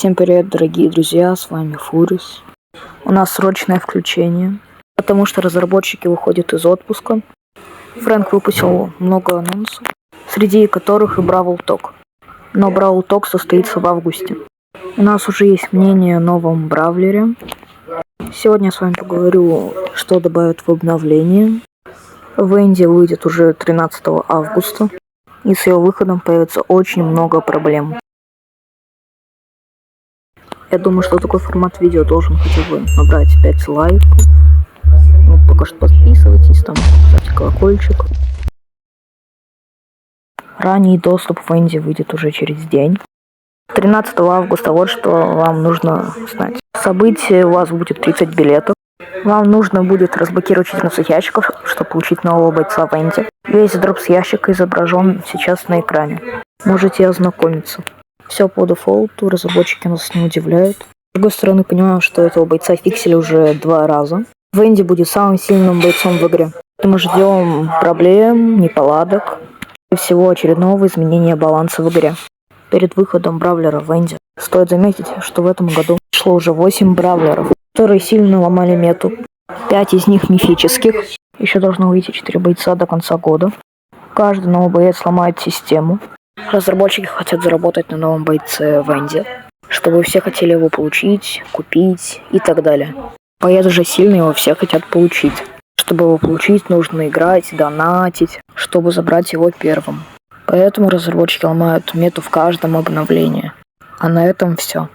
Всем привет, дорогие друзья, с вами Фурис. У нас срочное включение, потому что разработчики выходят из отпуска. Фрэнк выпустил много анонсов, среди которых и Бравл Ток. Но Бравл Ток состоится в августе. У нас уже есть мнение о новом Бравлере. Сегодня я с вами поговорю, что добавят в обновление. Венди выйдет уже 13 августа, и с ее выходом появится очень много проблем. Я думаю, что такой формат видео должен хотя бы набрать 5 лайков. Ну, пока что подписывайтесь, там, ставьте колокольчик. Ранний доступ в Венди выйдет уже через день. 13 августа, вот что вам нужно знать. Событие, у вас будет 30 билетов. Вам нужно будет разблокировать 14 ящиков, чтобы получить нового бойца Венди. Весь дроп с ящика изображен сейчас на экране. Можете ознакомиться. Все по дефолту, разработчики нас не удивляют. С другой стороны, понимаю, что этого бойца фиксили уже 2 раза. Венди будет самым сильным бойцом в игре. Мы ждем проблем, неполадок и всего очередного изменения баланса в игре. Перед выходом Бравлера Венди стоит заметить, что в этом году шло уже 8 Бравлеров, которые сильно ломали мету. 5 из них мифических. Еще должно выйти 4 бойца до конца года. Каждый новый боец ломает систему. Разработчики хотят заработать на новом бойце Венди, чтобы все хотели его получить, купить и так далее. Боец уже сильный, его все хотят получить. Чтобы его получить, нужно играть, донатить, чтобы забрать его первым. Поэтому разработчики ломают мету в каждом обновлении. А на этом все.